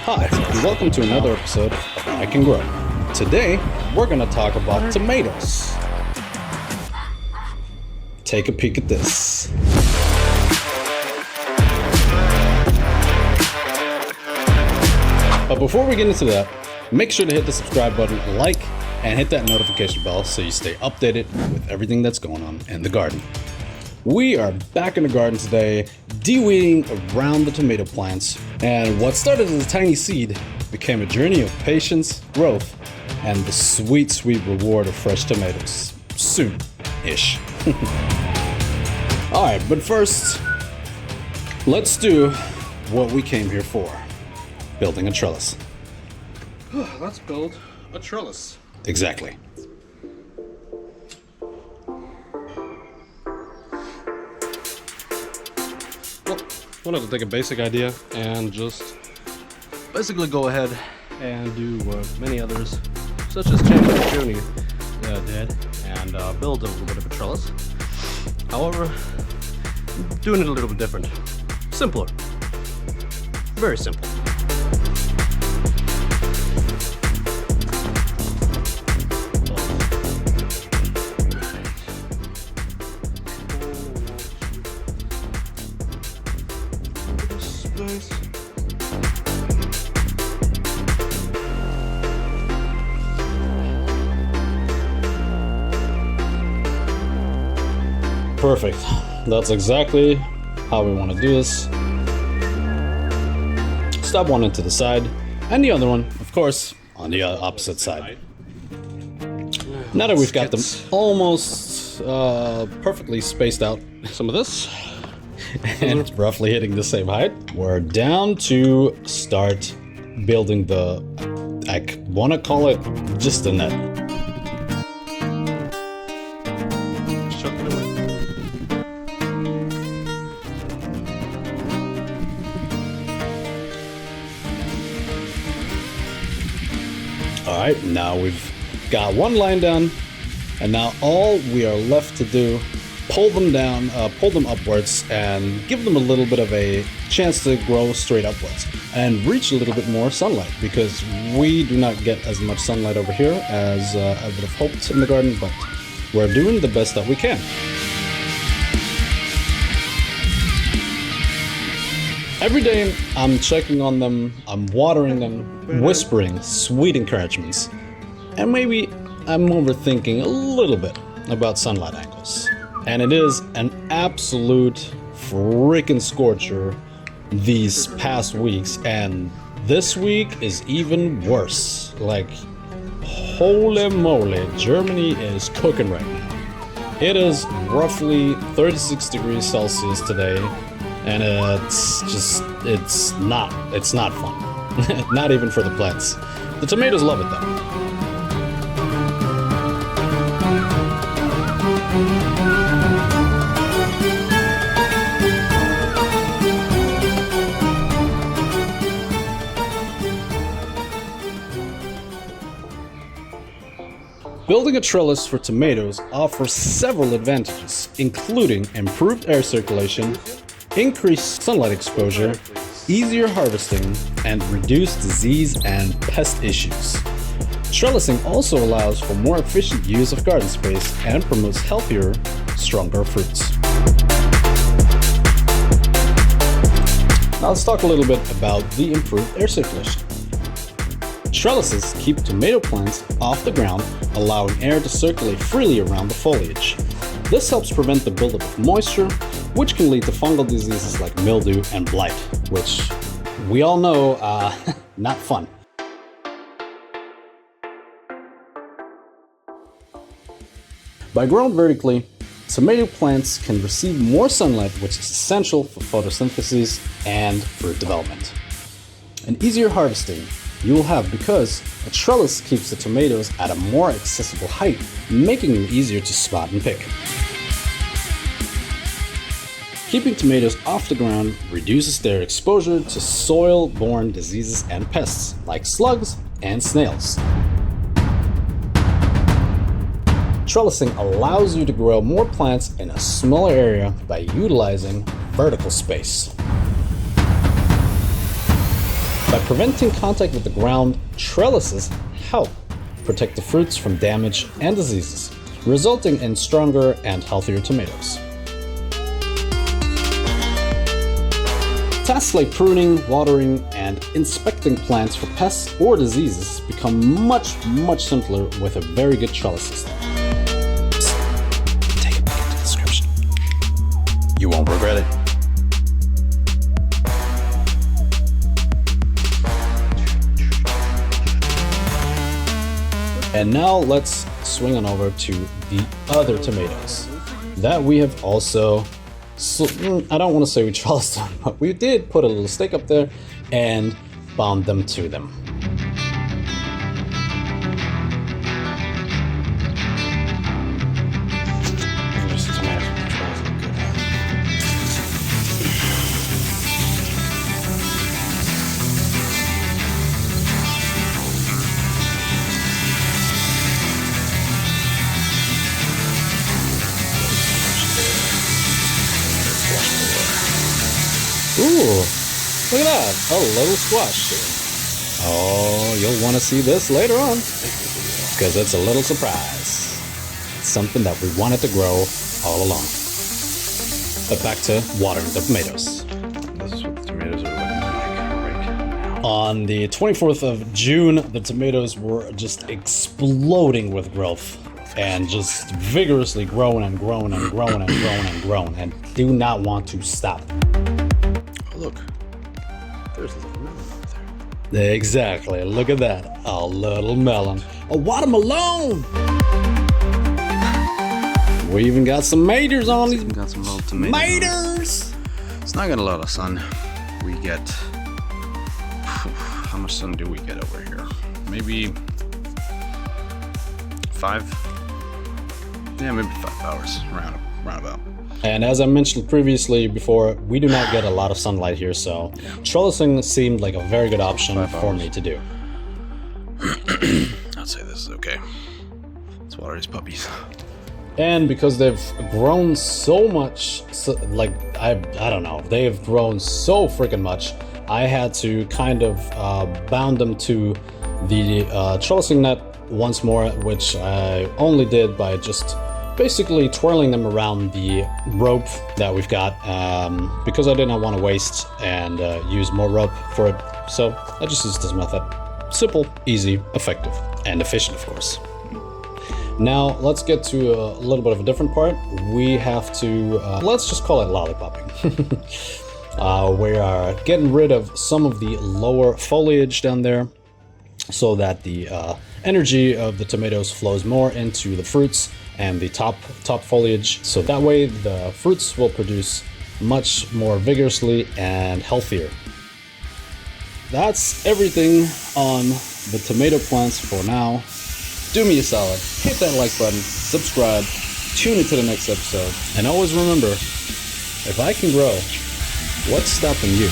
Hi, and welcome to another episode of I Can Grow. Today, we're going to talk about tomatoes. Take a peek at this. But before we get into that, make sure to hit the subscribe button, like, and hit that notification bell so you stay updated with everything that's going on in the garden. We are back in the garden today, de-weeding around the tomato plants, and what started as a tiny seed became a journey of patience, growth, and the sweet, sweet reward of fresh tomatoes. Soon-ish. Alright, but first, let's do what we came here for. Building a trellis. Let's build a trellis. Exactly. Well, wanted to take a basic idea and just basically go ahead and do what many others, such as Champion Jr. did, and build a little bit of a trellis. However, doing it a little bit different. Simpler. Very simple. Perfect. That's exactly how we want to do this. Stop one into the side, and the other one, of course, on the opposite side. Now that we've got them almost perfectly spaced out, some of this, and it's roughly hitting the same height, we're down to start building the, I want to call it just a net. Alright, now we've got one line down, and now all we are left to do, pull them down, pull them upwards, and give them a little bit of a chance to grow straight upwards, and reach a little bit more sunlight, because we do not get as much sunlight over here as I would have hoped in the garden, but we're doing the best that we can. Every day, I'm checking on them, I'm watering them, whispering sweet encouragements. And maybe I'm overthinking a little bit about sunlight angles. And it is an absolute freaking scorcher these past weeks. And this week is even worse. Like, holy moly, Germany is cooking right now. It is roughly 36 degrees Celsius today. And it's not fun. Not even for the plants. The tomatoes love it though. Building a trellis for tomatoes offers several advantages, including improved air circulation, increased sunlight exposure, easier harvesting, and reduced disease and pest issues. Trellising also allows for more efficient use of garden space and promotes healthier, stronger fruits. Now let's talk a little bit about the improved air circulation. Trellises keep tomato plants off the ground, allowing air to circulate freely around the foliage. This helps prevent the buildup of moisture, which can lead to fungal diseases like mildew and blight, which we all know, not fun. By growing vertically, tomato plants can receive more sunlight, which is essential for photosynthesis and fruit development. An easier harvesting you will have because a trellis keeps the tomatoes at a more accessible height, making them easier to spot and pick. Keeping tomatoes off the ground reduces their exposure to soil-borne diseases and pests like slugs and snails. Trellising allows you to grow more plants in a smaller area by utilizing vertical space. By preventing contact with the ground, trellises help protect the fruits from damage and diseases, resulting in stronger and healthier tomatoes. Tasks like pruning, watering, and inspecting plants for pests or diseases become much simpler with a very good trellis system. Psst. Take a peek at the description. You won't regret it. And now let's swing on over to the other tomatoes that we have also, I don't want to say we trellised them, but we did put a little stake up there and bound them to them. Ooh, look at that, a little squash. Oh, you'll want to see this later on, because it's a little surprise. It's something that we wanted to grow all along. But back to watering the tomatoes. This is what the tomatoes are looking like right now. On the 24th of June, the tomatoes were just exploding with growth. And just vigorously growing and growing and growing and growing and growing, and do not want to stop. Oh, look, there's a little melon over there. Exactly, look at that, a little melon. A watermelon! We even got some maters on these. Got some little tomatoes. Maters! It's not getting a lot of sun. We get, how much sun do we get over here? Maybe 5? Yeah, maybe 5 hours, roundabout. And as I mentioned previously before, we do not get a lot of sunlight here, so trellising seemed like a very good option for me to do. I'd say this is okay. Let's water these puppies. And because they've grown so much, I don't know, they have grown so freaking much, I had to kind of bound them to the trellising net once more, which I only did by just basically twirling them around the rope that we've got, because I did not want to waste and use more rope for it. So I just used this method. Simple, easy, effective, and efficient, of course. Now let's get to a little bit of a different part. We have to, let's just call it lollipopping. We are getting rid of some of the lower foliage down there, so that the energy of the tomatoes flows more into the fruits and the top foliage, so that way the fruits will produce much more vigorously and healthier. That's everything on the tomato plants for now. Do me a solid, hit that like button, subscribe, tune into the next episode, and always remember, if I can grow, what's stopping you?